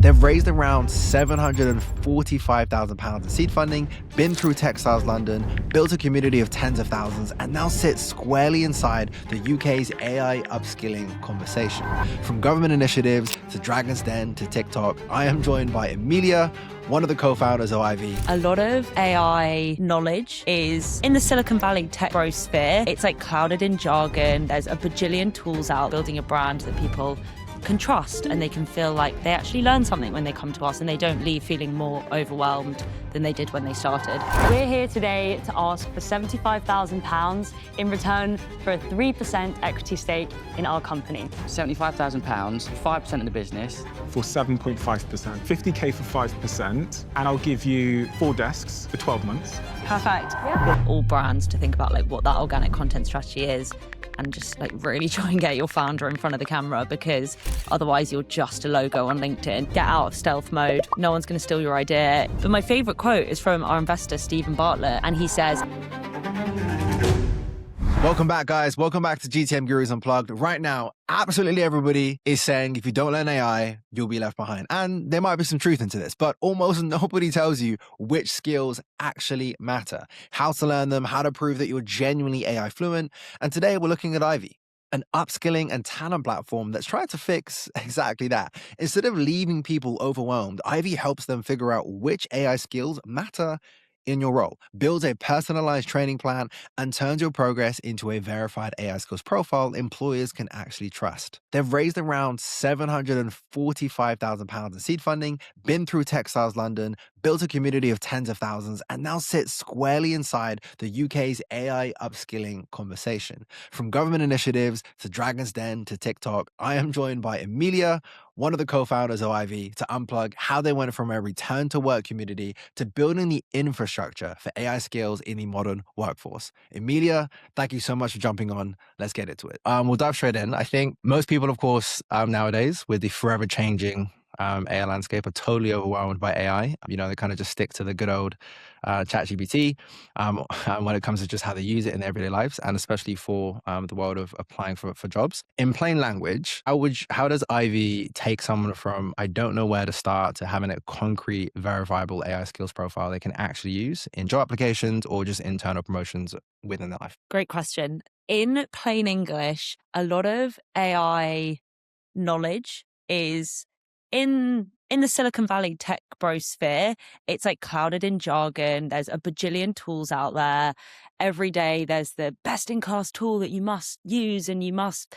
They've raised around £745,000 in seed funding, been through Textiles London, built a community of tens of thousands, and now sit squarely inside the UK's AI upskilling conversation. From government initiatives to Dragon's Den to TikTok, I am joined by Amelia, one of the co-founders of ivee. A lot of AI knowledge is in the Silicon Valley tech bro sphere. It's like clouded in jargon. There's a bajillion tools out building a brand that people can trust, and they can feel like they actually learn something when they come to us, and they don't leave feeling more overwhelmed than they did when they started. We're here today to ask for £75,000 in return for a 3% equity stake in our company. £75,000, 5% of the business. For 7.5%, 50k for 5%, and I'll give you 4 desks for 12 months. Perfect. All brands to think about like what that organic content strategy is, and just like really try and get your founder in front of the camera, because otherwise you're just a logo on LinkedIn. Get out of stealth mode. No one's going to steal your idea. But my favorite quote is from our investor, Steven Bartlett, and he says, Welcome back, guys. Welcome back to GTM Gurus Unplugged. Right now, absolutely everybody is saying if you don't learn AI, you'll be left behind. And there might be some truth into this, but almost nobody tells you which skills actually matter, how to learn them, how to prove that you're genuinely AI fluent. And today we're looking at ivee, an upskilling and talent platform that's trying to fix exactly that. Instead of leaving people overwhelmed, ivee helps them figure out which AI skills matter in your role, builds a personalized training plan, and turns your progress into a verified AI skills profile employers can actually trust. They've raised around £745,000 in seed funding, been through Textiles London, built a community of tens of thousands, and now sit squarely inside the UK's AI upskilling conversation. From government initiatives to Dragon's Den to TikTok, I am joined by Amelia, one of the co-founders of ivee, to unplug how they went from a return to work community to building the infrastructure for AI skills in the modern workforce. Amelia, thank you so much for jumping on. Let's get into it. We'll dive straight in. I think most people, of course, nowadays with the forever changing AI landscape are totally overwhelmed by AI. You know, they kind of just stick to the good old ChatGPT when it comes to just how they use it in their everyday lives, and especially for the world of applying for jobs. In plain language, how does ivee take someone from I don't know where to start to having a concrete, verifiable AI skills profile they can actually use in job applications or just internal promotions within their life? great question. In plain English, a lot of AI knowledge is in the Silicon Valley tech bro sphere. It's like clouded in jargon. There's a bajillion tools out there. Every day there's the best in class tool that you must use and you must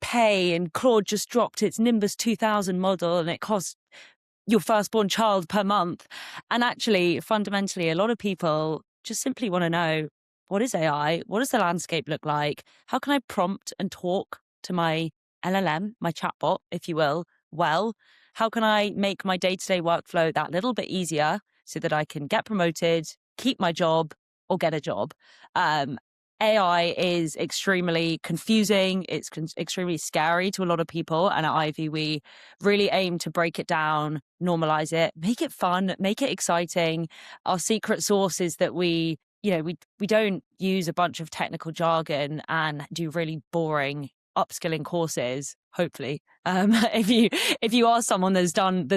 pay. And Claude just dropped its Nimbus 2000 model and it costs your firstborn child per month. And actually, fundamentally, a lot of people just simply want to know, what is AI? What does the landscape look like? How can I prompt and talk to my LLM, my chatbot, if you will? Well, how can I make my day-to-day workflow that little bit easier so that I can get promoted, keep my job, or get a job? AI is extremely confusing. It's extremely scary to a lot of people. And at ivee, we really aim to break it down, normalize it, make it fun, make it exciting. Our secret sauce is that we don't use a bunch of technical jargon and do really boring upskilling courses. Hopefully, if you are someone that's done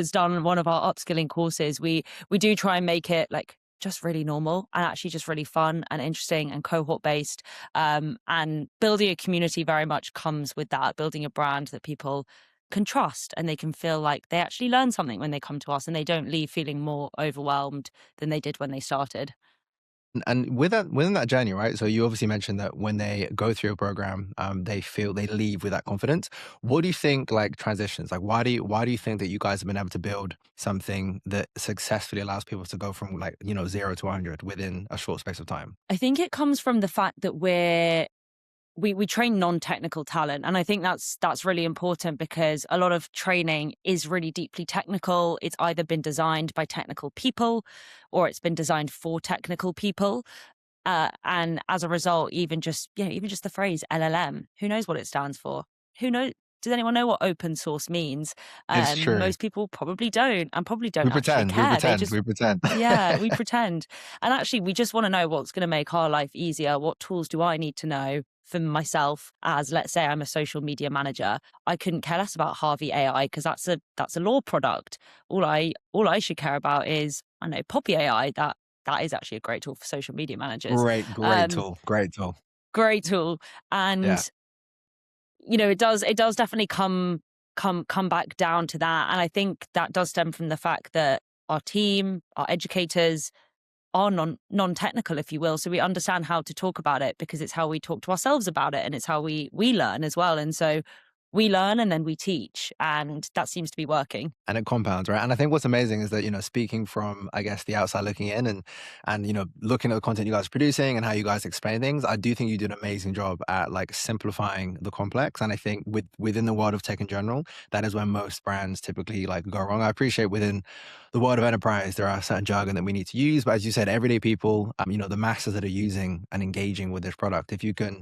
one of our upskilling courses, we do try and make it like just really normal and actually just really fun and interesting and cohort based. And building a community very much comes with that, building a brand that people can trust and they can feel like they actually learn something when they come to us, and they don't leave feeling more overwhelmed than they did when they started. And within that journey, right? So you obviously mentioned that when they go through a program, they leave with that confidence. What do you think, like transitions? Like, why do you think that you guys have been able to build something that successfully allows people to go from 0 to 100 within a short space of time? I think it comes from the fact that we train non-technical talent. And I think that's really important, because a lot of training is really deeply technical. It's either been designed by technical people or it's been designed for technical people. And as a result, even just the phrase LLM, who knows what it stands for? Who knows? Does anyone know what open source means? It's true. Most people probably don't, and probably don't We actually pretend. care. We pretend. Yeah, we pretend. And actually, we just want to know what's going to make our life easier. What tools do I need to know for myself as, let's say I'm a social media manager, I couldn't care less about Harvey AI because that's a law product. All I should care about is, I know, Poppy AI. That is actually a great tool for social media managers. Great tool. Great tool. Great tool. And it does definitely come back down to that. And I think that does stem from the fact that our team, our educators, are non-technical, if you will. So we understand how to talk about it because it's how we talk to ourselves about it, and it's how we learn as well. And so we learn and then we teach, and that seems to be working. And it compounds, right? And I think what's amazing is that, speaking from, I guess, the outside looking in and looking at the content you guys are producing and how you guys explain things, I do think you do an amazing job at like simplifying the complex. And I think within the world of tech in general, that is where most brands typically like go wrong. I appreciate within the world of enterprise, there are certain jargon that we need to use. But as you said, everyday people, the masses that are using and engaging with this product, if you can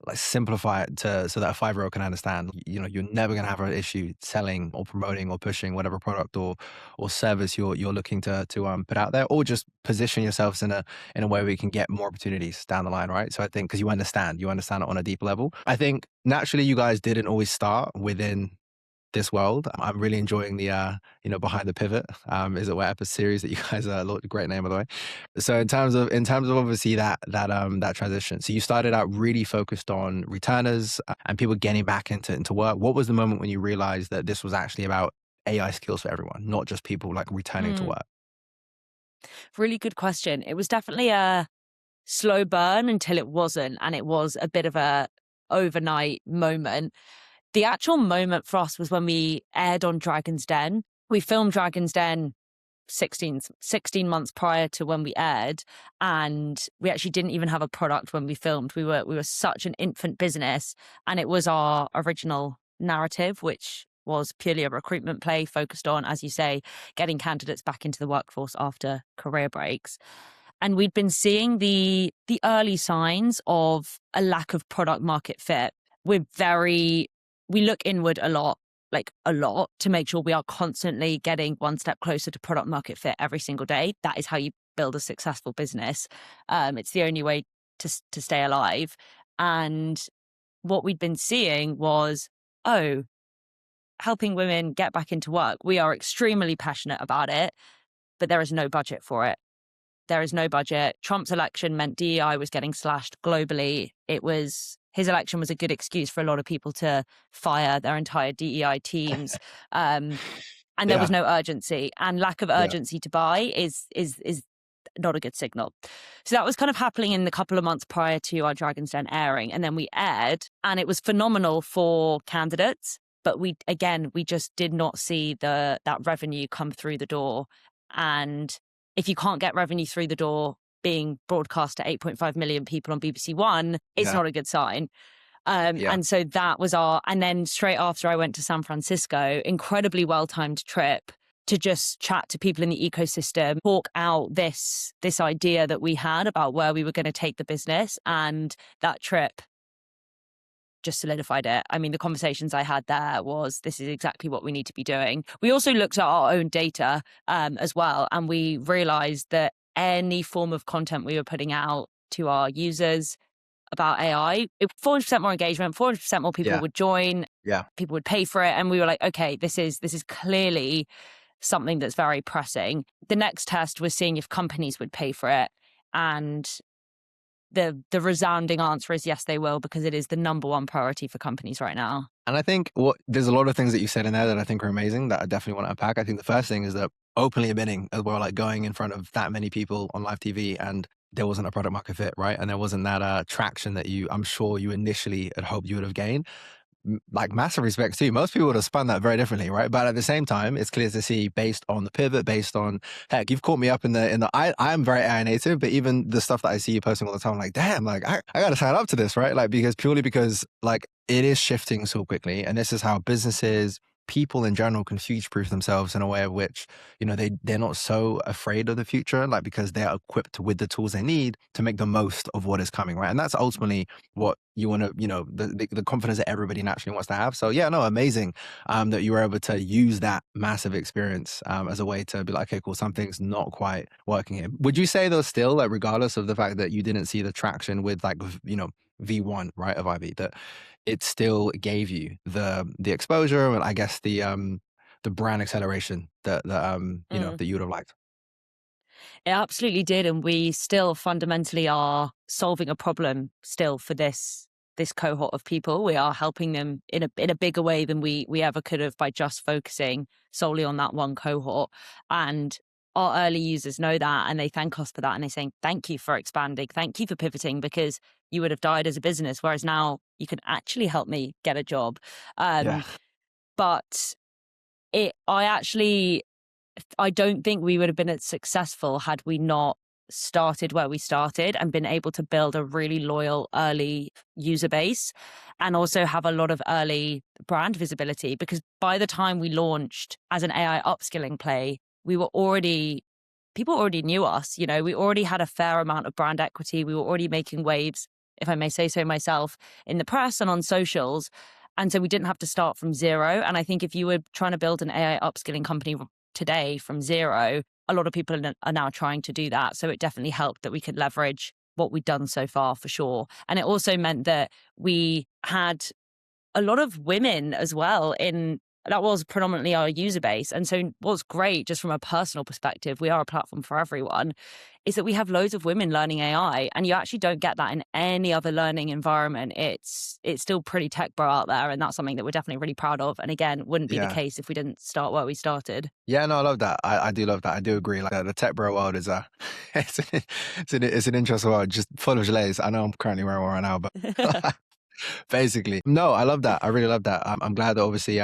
like simplify it so that a 5-year-old can understand, you're never going to have an issue selling or promoting or pushing whatever product or service you're looking to put out there, or just position yourselves in a way where you can get more opportunities down the line, right? So I think because you understand it on a deep level. I think naturally you guys didn't always start within this world. I'm really enjoying the Behind the Pivot is it what episode series that you guys great name by the way. So in terms of obviously that transition, so you started out really focused on returners and people getting back into work. What was the moment when you realized that this was actually about AI skills for everyone, not just people like returning to work? Really good question. It was definitely a slow burn until it wasn't, and it was a bit of a overnight moment. The actual moment for us was when we aired on Dragon's Den. We filmed Dragon's Den 16 months prior to when we aired, and we actually didn't even have a product when we filmed. We were such an infant business, and it was our original narrative, which was purely a recruitment play focused on, as you say, getting candidates back into the workforce after career breaks. And we'd been seeing the early signs of a lack of product market fit. We look inward a lot, to make sure we are constantly getting one step closer to product market fit every single day. That is how you build a successful business. It's the only way to stay alive. And what we'd been seeing was, helping women get back into work. We are extremely passionate about it, but there is no budget for it. There is no budget. Trump's election meant DEI was getting slashed globally. His election was a good excuse for a lot of people to fire their entire DEI teams. And there was no urgency, and lack of urgency to buy is not a good signal. So that was kind of happening in the couple of months prior to our Dragon's Den airing. And then we aired, and it was phenomenal for candidates, but we just did not see that revenue come through the door. And if you can't get revenue through the door being broadcast to 8.5 million people on BBC One, it's not a good sign. And so that was and then straight after I went to San Francisco, incredibly well-timed trip to just chat to people in the ecosystem, talk out this idea that we had about where we were going to take the business. And that trip just solidified it. I mean, the conversations I had there was, this is exactly what we need to be doing. We also looked at our own data as well, and we realized that any form of content we were putting out to our users about AI, 400% more engagement, 400% more people would join, people would pay for it. And we were like, okay, this is clearly something that's very pressing. The next test was seeing if companies would pay for it. And the resounding answer is yes, they will, because it is the number one priority for companies right now. And I think there's a lot of things that you said in there that I think are amazing that I definitely want to unpack. I think the first thing is that openly admitting as well, like going in front of that many people on live TV and there wasn't a product market fit, right? And there wasn't that traction that I'm sure you initially had hoped you would have gained. Like massive respect too. Most people would have spun that very differently, right? But at the same time, it's clear to see based on the pivot, based on, heck, you've caught me up in the I'm very AI native, but even the stuff that I see you posting all the time, I'm like, damn, like I got to sign up to this, right? Like, because like it is shifting so quickly. And this is how businesses, people in general can future-proof themselves in a way of which, they're not so afraid of the future, like because they're equipped with the tools they need to make the most of what is coming, right? And that's ultimately what you want to, the confidence that everybody naturally wants to have. So amazing that you were able to use that massive experience as a way to be like, okay, cool, something's not quite working here. Would you say though still, like regardless of the fact that you didn't see the traction with like, V1, right, of ivee, that it still gave you the exposure and I guess the brand acceleration that you know, Mm. that you would have liked. It absolutely did, and we still fundamentally are solving a problem still for this cohort of people. We are helping them in a bigger way than we ever could have by just focusing solely on that one cohort. And our early users know that, and they thank us for that, and they're saying thank you for expanding, thank you for pivoting, because you would have died as a business, whereas now you can actually help me get a job. Yeah. But I don't think we would have been as successful had we not started where we started and been able to build a really loyal early user base and also have a lot of early brand visibility. Because by the time we launched as an AI upskilling play, people already knew us. You know, we already had a fair amount of brand equity. We were already making waves, if I may say so myself, in the press and on socials. And so we didn't have to start from zero. And I think if you were trying to build an AI upskilling company today from zero, a lot of people are now trying to do that. So it definitely helped that we could leverage what we'd done so far, for sure. And it also meant that we had a lot of women as well in that was predominantly our user base. And so what's great, just from a personal perspective, we are a platform for everyone, is that we have loads of women learning AI, and you actually don't get that in any other learning environment. It's still pretty tech bro out there, and that's something that we're definitely really proud of. And again, wouldn't be the Yeah. case if we didn't start where we started. Yeah, no, I love that. I do love that. I do agree. Like the tech bro world is it's an interesting world, just full of delays. I know I'm currently wearing one right now, but basically, no, I love that. I really love that. I'm glad that obviously,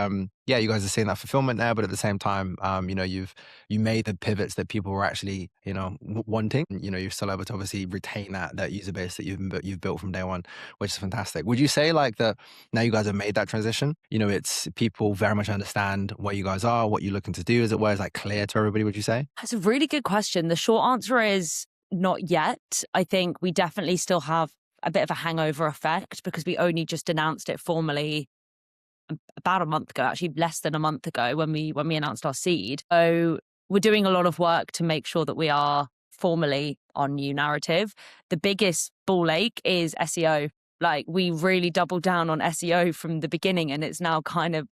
yeah, you guys are seeing that fulfillment there, but at the same time, you know, you made the pivots that people were actually, you know, wanting. You know, you're still able to obviously retain that user base that you've built from day one, which is fantastic. Would you say like that now you guys have made that transition? You know, it's people very much understand where you guys are, what you're looking to do, as it were, is like clear to everybody. Would you say? That's a really good question. The short answer is not yet. I think we definitely still have a bit of a hangover effect because we only just announced it formally about a month ago, actually less than a month ago when we announced our seed. So we're doing a lot of work to make sure that we are formally on new narrative. The biggest ball ache is SEO. Like we really doubled down on SEO from the beginning, and it's now kind of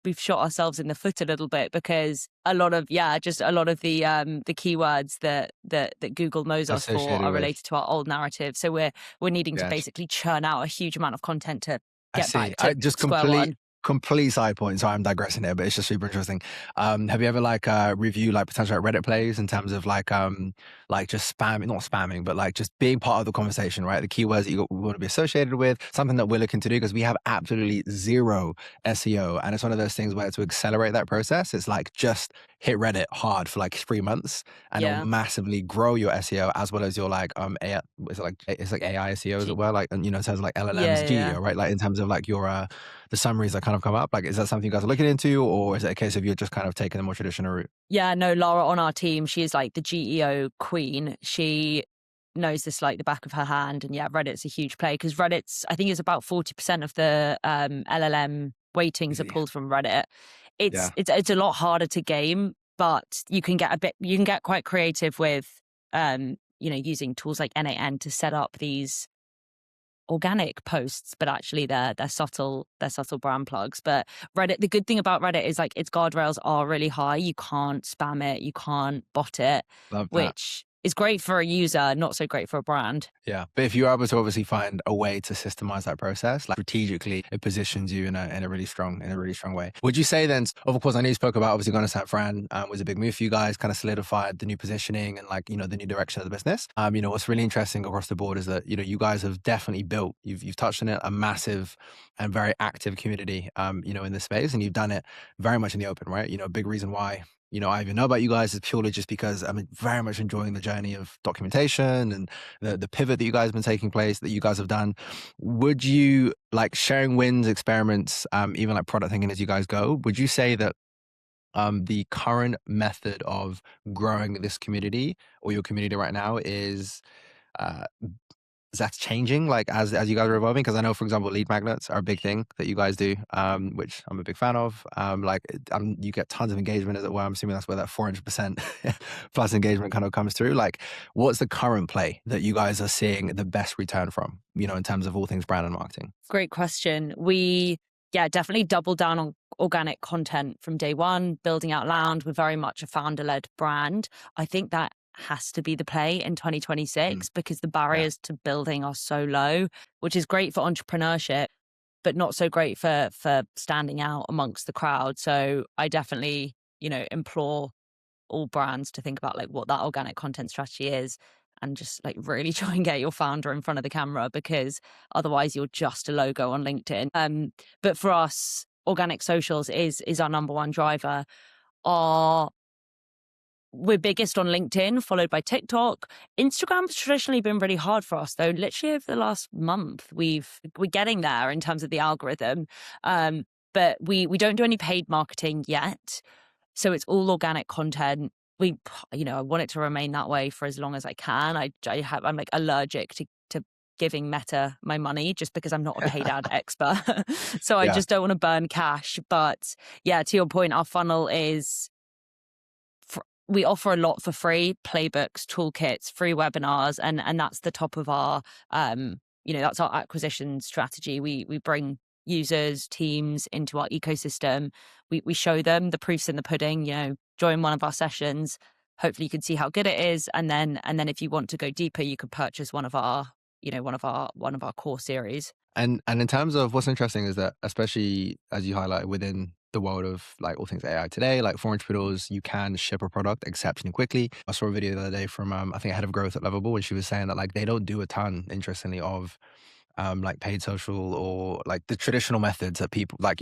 we've shot ourselves in the foot a little bit because a lot of the keywords that Google knows us for Associated are with. related to our old narrative. So we're needing to Yeah, basically churn out a huge amount of content to I get see. back I to just square one. complete side point. So I'm digressing here, but it's just super interesting. Have you ever like review like potential like Reddit plays in terms of like just spamming, not spamming, but like just being part of the conversation, right? The keywords that you want to be associated with, something that we're looking to do because we have absolutely zero SEO, and it's one of those things where to accelerate that process, it's like just hit Reddit hard for like 3 months, and it'll Yeah. massively grow your SEO as well as your like AI, it's like AI SEO as it were, like, and you know, in terms of like Yeah, LLMs, yeah. GEO, right? Like in terms of like your the summaries that kind of come up? Like, is that something you guys are looking into, or is it a case of you're just kind of taking the more traditional route? Yeah, no, Laura on our team, she is like the GEO queen. She knows this like the back of her hand. And yeah, Reddit's a huge play because Reddit's, I think it's about 40% of the LLM weightings are Easy. pulled from Reddit. Yeah, It's a lot harder to game, but you can get quite creative with using tools like N8N to set up these organic posts, but actually they're subtle brand plugs. But Reddit, the good thing about Reddit is like its guardrails are really high. You can't spam it, you can't bot it, love that. which is great for a user, not so great for a brand. Yeah, but if you're able to obviously find a way to systemize that process, like strategically, it positions you in a really strong way. Would you say then? Of course, I know you spoke about obviously going to San Fran was a big move for you guys, kind of solidified the new positioning and like the new direction of the business. What's really interesting across the board is that you guys have definitely built. You've touched on it, a massive and very active community. In this space, and you've done it very much in the open, right? A big reason why I even know about you guys is purely just because I'm very much enjoying the journey of documentation and the pivot that you guys have been taking place, that you guys have done. Would you like sharing wins, experiments, even like product thinking as you guys go? Would you say that the current method of growing this community or your community right now is uh, that's changing like as you guys are evolving? Because I know, for example, lead magnets are a big thing that you guys do, which I'm a big fan of. You get tons of engagement, as it were. I'm assuming that's where that 400% plus engagement kind of comes through. Like, what's the current play that you guys are seeing the best return from, in terms of all things brand and marketing? Great question. We definitely double down on organic content from day one, building out loud. We're very much a founder-led brand. I think that has to be the play in 2026 because the barriers to building are so low, which is great for entrepreneurship, but not so great for standing out amongst the crowd. So I definitely, implore all brands to think about like what that organic content strategy is and just like really try and get your founder in front of the camera, because otherwise you're just a logo on LinkedIn. But for us, organic socials is our number one driver. We're biggest on LinkedIn, followed by TikTok. Instagram's traditionally been really hard for us, though. Literally over the last month, we're getting there in terms of the algorithm. But we don't do any paid marketing yet. So it's all organic content. I want it to remain that way for as long as I can. I'm like allergic to giving Meta my money just because I'm not a paid ad expert. So I just don't want to burn cash. But yeah, to your point, our funnel is, we offer a lot for free: playbooks, toolkits, free webinars, and that's the top of our, that's our acquisition strategy. We bring users, teams into our ecosystem. We show them the proofs in the pudding. Join one of our sessions. Hopefully, you can see how good it is, and then if you want to go deeper, you could purchase one of our core series. And in terms of what's interesting is that, especially as you highlighted within the world of like all things AI today, like for entrepreneurs, you can ship a product exceptionally quickly. I saw a video the other day from I think a head of growth at Lovable, and she was saying that like they don't do a ton, interestingly, of like paid social or like the traditional methods that people like,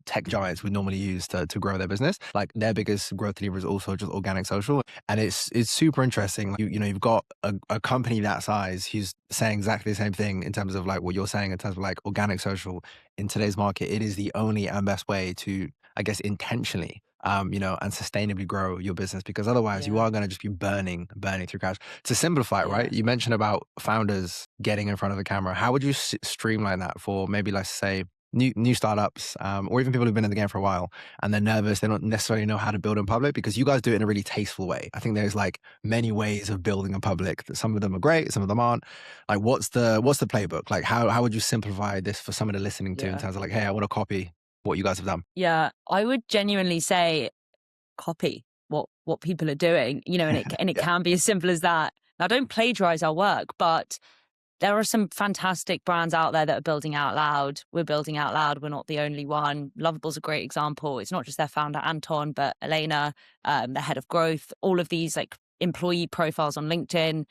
tech giants would normally use to grow their business. Like their biggest growth lever is also just organic social. And it's super interesting. You've got a company that size who's saying exactly the same thing in terms of like what you're saying in terms of like organic social. In today's market, it is the only and best way to, I guess, intentionally and sustainably grow your business, because otherwise you are going to just be burning through cash. To simplify it, right? You mentioned about founders getting in front of the camera. How would you streamline that for maybe, let's say, new startups, or even people who've been in the game for a while and they're nervous, they don't necessarily know how to build in public? Because you guys do it in a really tasteful way. I think there's like many ways of building in public. Some of them are great, some of them aren't. Like what's the playbook? Like how would you simplify this for somebody listening to in terms of like, hey, I want to copy what you guys have done? Yeah, I would genuinely say copy what people are doing, and it can be as simple as that. Now, don't plagiarize our work, but there are some fantastic brands out there that are building out loud. We're building out loud. We're not the only one. Lovable's a great example. It's not just their founder, Anton, but Elena, the head of growth, all of these like employee profiles on LinkedIn.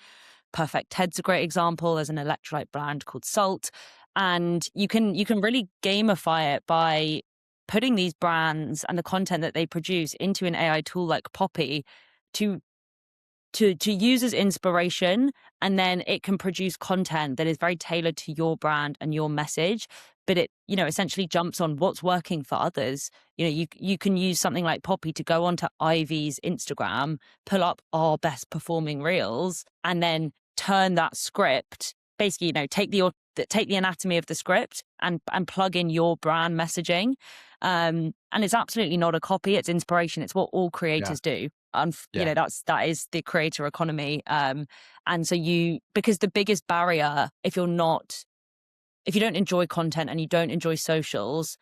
Perfect Ted's a great example. There's an electrolyte brand called Salt. And you can really gamify it by putting these brands and the content that they produce into an AI tool like Poppy to use as inspiration, and then it can produce content that is very tailored to your brand and your message. But it, essentially jumps on what's working for others. You can use something like Poppy to go onto Ivee's Instagram, pull up our best performing reels, and then turn that script, basically, take the anatomy of the script and plug in your brand messaging. And it's absolutely not a copy, it's inspiration. It's what all creators do. That is the creator economy. And so because the biggest barrier, if you don't enjoy content and you don't enjoy socials,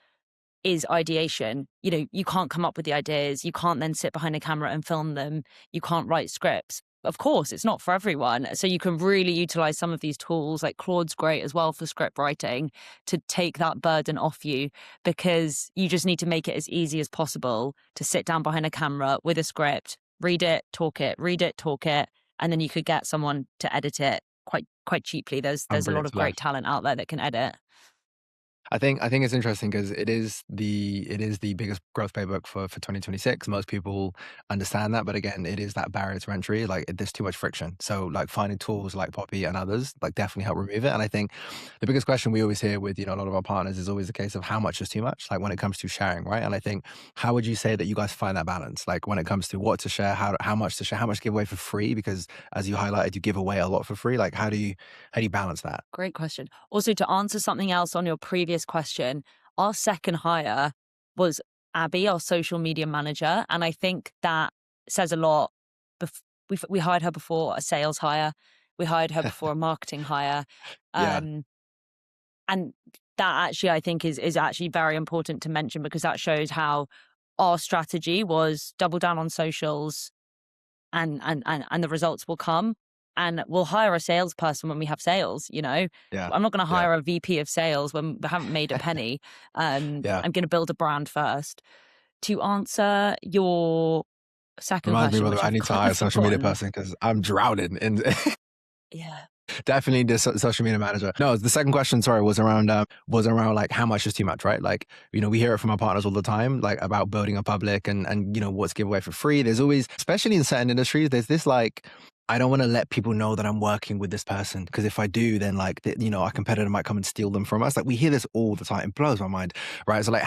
is ideation. You can't come up with the ideas. You can't then sit behind a camera and film them. You can't write scripts. Of course, it's not for everyone. So you can really utilize some of these tools, like Claude's great as well for script writing, to take that burden off you, because you just need to make it as easy as possible to sit down behind a camera with a script, read it, talk it, and then you could get someone to edit it quite cheaply. There's a lot of great talent out there that can edit. I think it's interesting because it is the biggest growth playbook for 2026. Most people understand that, but again, it is that barrier to entry. Like there's too much friction. So like finding tools like Poppy and others like definitely help remove it. And I think the biggest question we always hear with a lot of our partners is always the case of how much is too much. Like when it comes to sharing, right? And I think how would you say that you guys find that balance? Like when it comes to what to share, how much to share, how much to give away for free? Because as you highlighted, you give away a lot for free. Like how do you balance that? Great question. Also, to answer something else on your previous question, our second hire was Abby, our social media manager. And I think that says a lot. We hired her before a sales hire, we hired her before a marketing hire. Yeah. And that actually, I think, is actually very important to mention because that shows how our strategy was double down on socials and the results will come. And we'll hire a salesperson when we have sales, Yeah. I'm not going to Yeah. hire a VP of sales when we haven't made a penny. Yeah. I'm going to build a brand first. To answer your second Reminds me, question, brother, which I I've need to kind hire a of social media forgotten. person because I'm drowning in Yeah. definitely the social media manager. No, the second question, sorry, was around like how much is too much, right? Like, we hear it from our partners all the time, like about building a public and what's give away for free. There's always, especially in certain industries, there's this like, I don't want to let people know that I'm working with this person because if I do, then like, our competitor might come and steal them from us. Like we hear this all the time. It blows my mind, right? So like,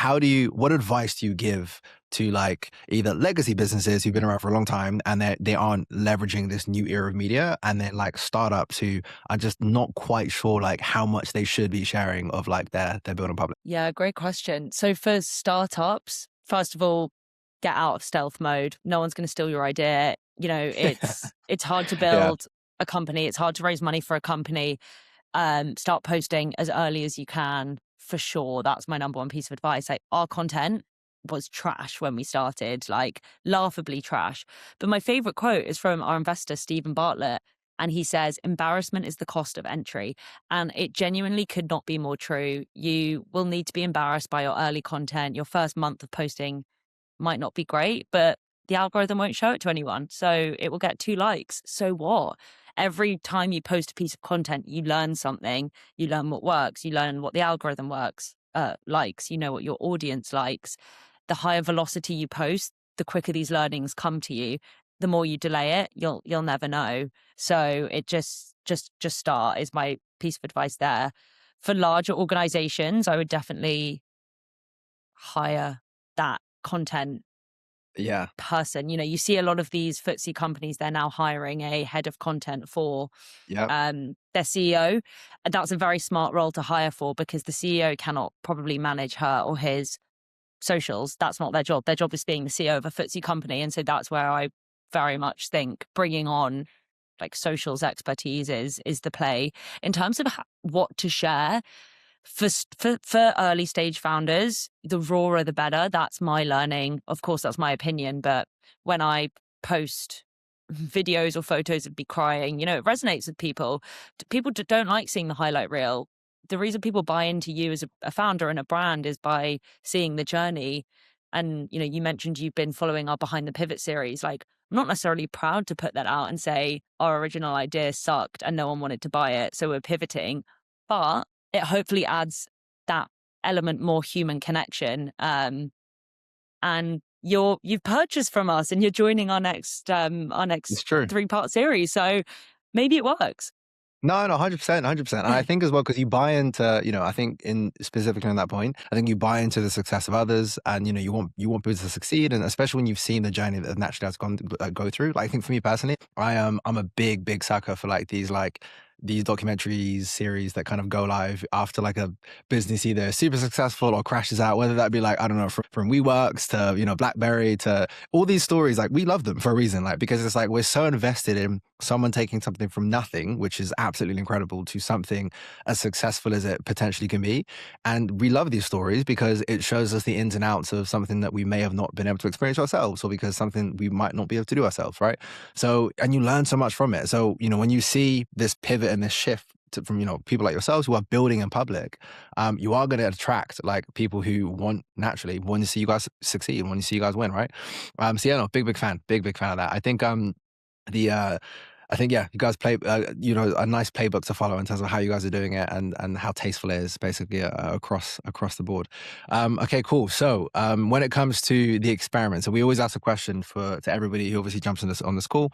what advice do you give to like either legacy businesses who've been around for a long time and they aren't leveraging this new era of media, and then like startups who are just not quite sure like how much they should be sharing of like their building public? Yeah, great question. So for startups, first of all, get out of stealth mode. No one's going to steal your idea. It's hard to Yeah. build a company. It's hard to raise money for a company. Start posting as early as you can, for sure. That's my number one piece of advice. Like our content was trash when we started, like laughably trash. But my favorite quote is from our investor, Steven Bartlett. And he says, embarrassment is the cost of entry. And it genuinely could not be more true. You will need to be embarrassed by your early content. Your first month of posting might not be great, but the algorithm won't show it to anyone. So it will get 2 likes. So what? Every time you post a piece of content, you learn something. You learn what works. You learn what the algorithm likes. You know what your audience likes. The higher velocity you post, the quicker these learnings come to you. The more you delay it, you'll never know. So it just start is my piece of advice there. For larger organizations, I would definitely hire that content Yeah. person. You see a lot of these FTSE companies, they're now hiring a head of content for Yeah. their CEO. And that's a very smart role to hire for because the CEO cannot probably manage her or his socials. That's not their job. Their job is being the CEO of a FTSE company. And so that's where I very much think bringing on like socials expertise is the play. In terms of what to share, for early stage founders, the rawer the better. That's my learning. Of course, that's my opinion. But when I post videos or photos of me crying, it resonates with people. People don't like seeing the highlight reel. The reason people buy into you as a founder and a brand is by seeing the journey. And, you mentioned you've been following our Behind the Pivot series. Like, I'm not necessarily proud to put that out and say our original idea sucked and no one wanted to buy it, so we're pivoting. But it hopefully adds that element more human connection. And you've purchased from us and you're joining our next It's true. 3-part series. So maybe it works. No, 100%, 100%. And I think as well, because you buy into, I think in specifically on that point, I think you buy into the success of others and, you want people to succeed. And especially when you've seen the journey that naturally has go through. Like, I think for me personally, I'm a big, big sucker for like these documentaries series that kind of go live after like a business either super successful or crashes out, whether that be like, I don't know, from WeWorks to, BlackBerry to all these stories. Like we love them for a reason, like, because it's like, we're so invested in someone taking something from nothing, which is absolutely incredible, to something as successful as it potentially can be. And we love these stories because it shows us the ins and outs of something that we may have not been able to experience ourselves, or because something we might not be able to do ourselves, right? So, and you learn so much from it. So, when you see this pivot and this shift from, people like yourselves who are building in public, you are going to attract like people who naturally want to see you guys succeed, want to see you guys win, right? So yeah, no, big fan of that. I think the I think, yeah, you guys play, a nice playbook to follow in terms of how you guys are doing it and how tasteful it is basically across the board. Okay, cool. So when it comes to the experiment, so we always ask a question to everybody who obviously jumps on this call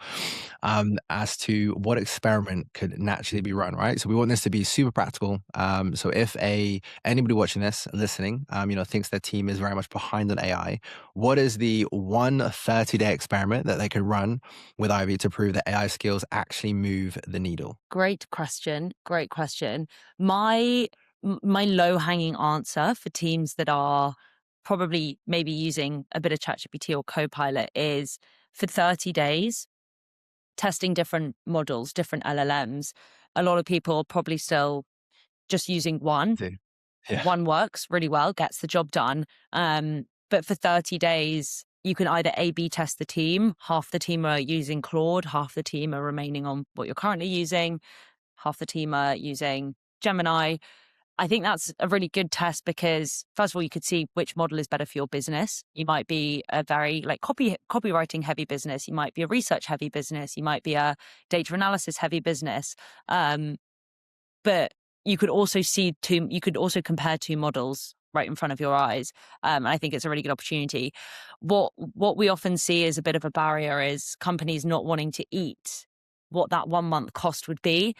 as to what experiment could naturally be run, right? So we want this to be super practical. So if anybody watching this, listening, thinks their team is very much behind on AI, what is the one 30-day experiment that they could run with Ivy to prove that AI skills actually move the needle? Great question. Great question. My low-hanging answer for teams that are probably maybe using a bit of ChatGPT or Copilot is for 30 days, testing different models, different LLMs. A lot of people are probably still just using one. Yeah. One works really well, gets the job done. But for 30 days, you can either A/B test the team. Half the team are using Claude, half the team are remaining on what you're currently using, half the team are using Gemini. I think that's a really good test because, first of all, you could see which model is better for your business. You might be a very copywriting heavy business. You might be a research heavy business. You might be a data analysis heavy business. But you could also you could also compare two models right in front of your eyes. And I think it's a really good opportunity. What we often see as a bit of a barrier is companies not wanting to eat what that 1 month cost would be.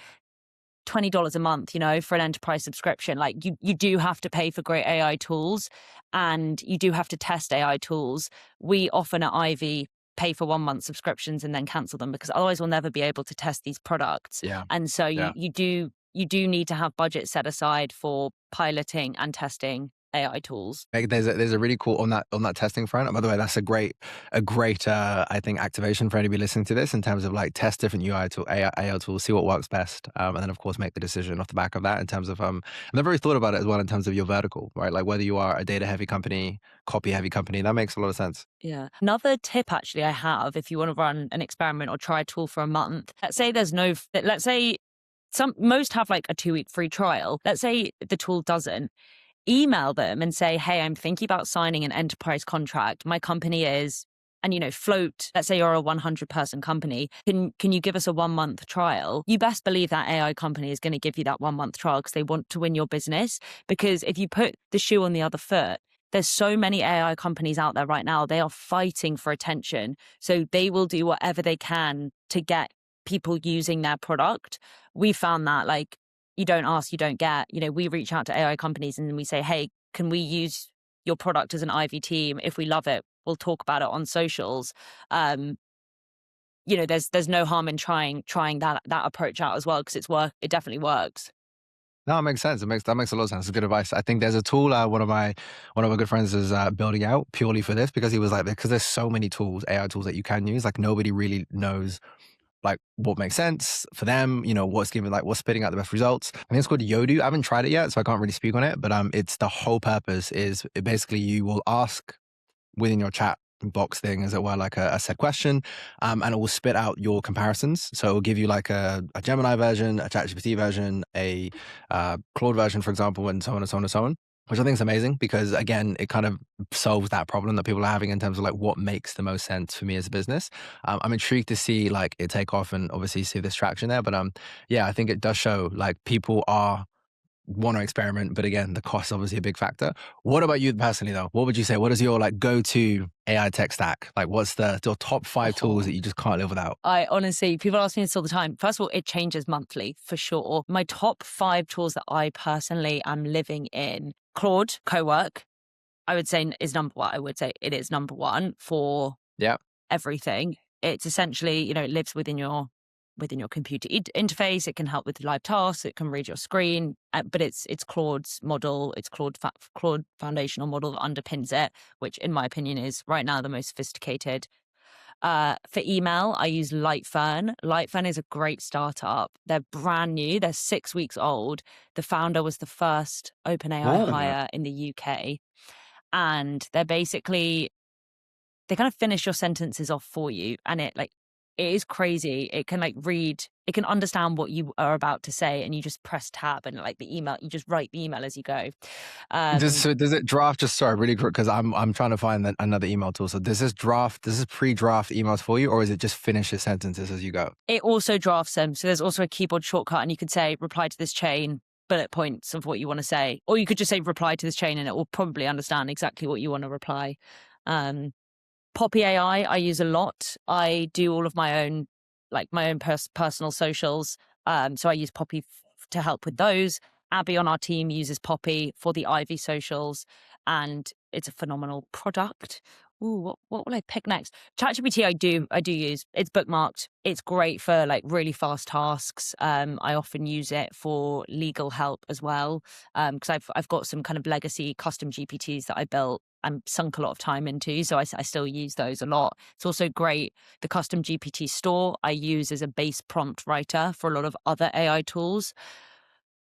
$20 a month, for an enterprise subscription. Like you do have to pay for great AI tools and you do have to test AI tools. We often at Ivy pay for 1 month subscriptions and then cancel them because otherwise we'll never be able to test these products. Yeah. And so Yeah. you do need to have budget set aside for piloting and testing AI tools. Like there's a really cool on that testing front. By the way, that's a great I think activation for anybody listening to this in terms of like test different AI tools, see what works best, and then of course make the decision off the back of that in terms of I've never really thought about it as well in terms of your vertical, right? Like whether you are a data heavy company, copy heavy company, that makes a lot of sense. Yeah. Another tip actually I have if you want to run an experiment or try a tool for a month, let's say most have like a 2-week free trial. Let's say the tool doesn't. Email them and say, hey, I'm thinking about signing an enterprise contract. My company is, and float, let's say you're a 100-person company. Can you give us a 1 month trial? You best believe that AI company is going to give you that 1 month trial because they want to win your business. Because if you put the shoe on the other foot, there's so many AI companies out there right now. They are fighting for attention. So they will do whatever they can to get people using their product. We found that like, you don't ask, you don't get. We reach out to AI companies and we say, hey, can we use your product as an Ivy team? If we love it, we'll talk about it on socials. There's no harm in trying that approach out as well because it definitely works. No, it makes sense. That makes a lot of sense. It's good advice. I think there's a tool one of my good friends is building out purely for this because he was like, because there's so many tools, AI tools that you can use. Like nobody really knows like what makes sense for them, what's spitting out the best results. I think it's called Yodu. I haven't tried it yet, so I can't really speak on it, but it's the whole purpose is basically you will ask within your chat box thing, as it were, like a set question, and it will spit out your comparisons. So it will give you like a Gemini version, a ChatGPT version, a Claude version, for example, and so on and so on and so on. Which I think is amazing because, again, it kind of solves that problem that people are having in terms of like what makes the most sense for me as a business. I'm intrigued to see like it take off and obviously see this traction there. But yeah, I think it does show like people want to experiment, but again, the cost is obviously a big factor. What about you personally though? What would you say? What is your like go-to AI tech stack? Like what's your top 5 tools that you just can't live without? I honestly, people ask me this all the time. First of all, it changes monthly for sure. My top 5 tools that I personally am living in: Claude, Cowork, I would say is number one. I would say it is number one for everything. It's essentially, it lives within your computer interface. It can help with live tasks. It can read your screen, but it's Claude's model. It's Claude foundational model that underpins it, which in my opinion is right now the most sophisticated. For email, I use Lightfern. Lightfern is a great startup. They're brand new. They're 6 weeks old. The founder was the first OpenAI hire in the UK. And they kind of finish your sentences off for you. And it it is crazy. It can like read, it can understand what you are about to say, and you just press tab and like the email, you just write the email as you go. So does it draft, just sorry, really quick, because I'm trying to find another email tool. So does this pre-draft emails for you, or is it just finish the sentences as you go? It also drafts them. So there's also a keyboard shortcut, and you could say reply to this chain, bullet points of what you want to say. Or you could just say reply to this chain, and it will probably understand exactly what you want to reply. Poppy AI, I use a lot. I do all of my own, like my own personal socials. So I use Poppy to help with those. Abby on our team uses Poppy for the Ivy socials, and it's a phenomenal product. Ooh, what will I pick next? ChatGPT, I do use. It's bookmarked. It's great for like really fast tasks. I often use it for legal help as well, because I've got some kind of legacy custom GPTs that I built and sunk a lot of time into, so I still use those a lot. It's also great. The custom GPT store I use as a base prompt writer for a lot of other AI tools,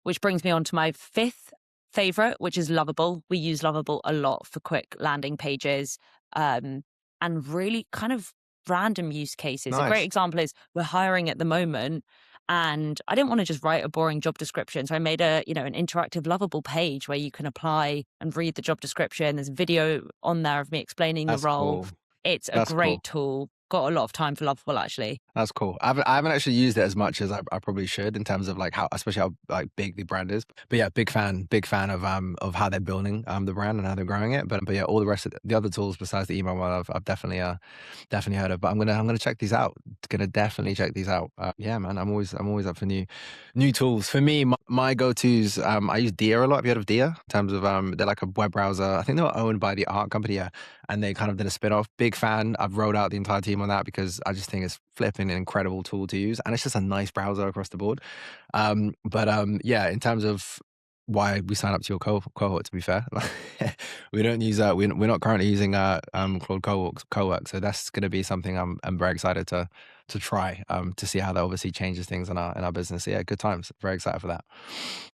which brings me on to my fifth favorite, which is Lovable. We use Lovable a lot for quick landing pages, and really kind of random use cases. A Nice. great example is we're hiring at the moment, and I didn't want to just write a boring job description. So I made an interactive Lovable page where you can apply and read the job description. There's a video on there of me explaining That's the role. cool. It's a That's great cool. tool. Got a lot of time for Lovable, actually. That's cool. I haven't actually used it as much as I probably should in terms of like how, especially how like big the brand is. But yeah, big fan of how they're building the brand and how they're growing it. But yeah, all the rest of the other tools besides the email one, I've definitely heard of. But I'm gonna check these out. Gonna definitely check these out. Yeah, man, I'm always up for new tools. For me, my go-tos, I use Dia a lot. Have you heard of Dia? In terms of they're like a web browser. I think they were owned by the art company. Yeah, and they kind of did a spin-off. Big fan. I've rolled out the entire team on that because I just think it's flipping an incredible tool to use, and it's just a nice browser across the board. Yeah, in terms of why we sign up to your cohort, to be fair, we don't use we're not currently using Claude Cowork, so that's going to be something I'm very excited to try to see how that obviously changes things in our business. So yeah, good times. Very excited for that.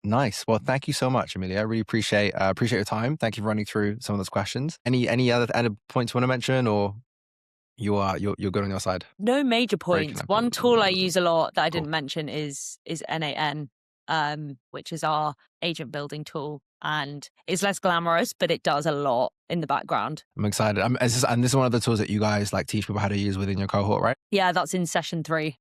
Nice. Well, thank you so much, Amelia. I really appreciate your time. Thank you for running through some of those questions. Any other points you want to mention, or you're good on your side? No major Very points. connected. One tool I use a lot that I Cool. didn't mention is NAN, which is our agent building tool, and it's less glamorous, but it does a lot in the background. I'm excited. And this is one of the tools that you guys like teach people how to use within your cohort, right? Yeah, that's in session 3.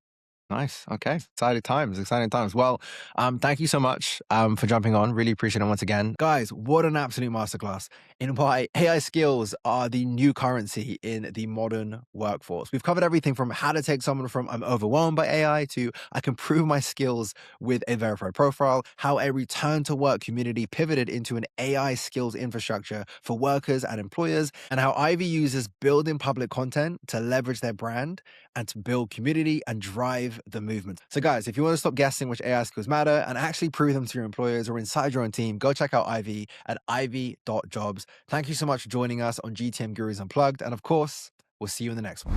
Nice. Okay. Exciting times. Well, thank you so much for jumping on. Really appreciate it once again. Guys, what an absolute masterclass in why AI skills are the new currency in the modern workforce. We've covered everything from how to take someone from I'm overwhelmed by AI to I can prove my skills with a verified profile, how a return to work community pivoted into an AI skills infrastructure for workers and employers, and how Ivy users build in public content to leverage their brand and to build community and drive the movement. So guys, if you want to stop guessing which AI skills matter and actually prove them to your employers or inside your own team, go check out Ivee at ivee.jobs. Thank you so much for joining us on GTM Gurus Unplugged. And of course, we'll see you in the next one.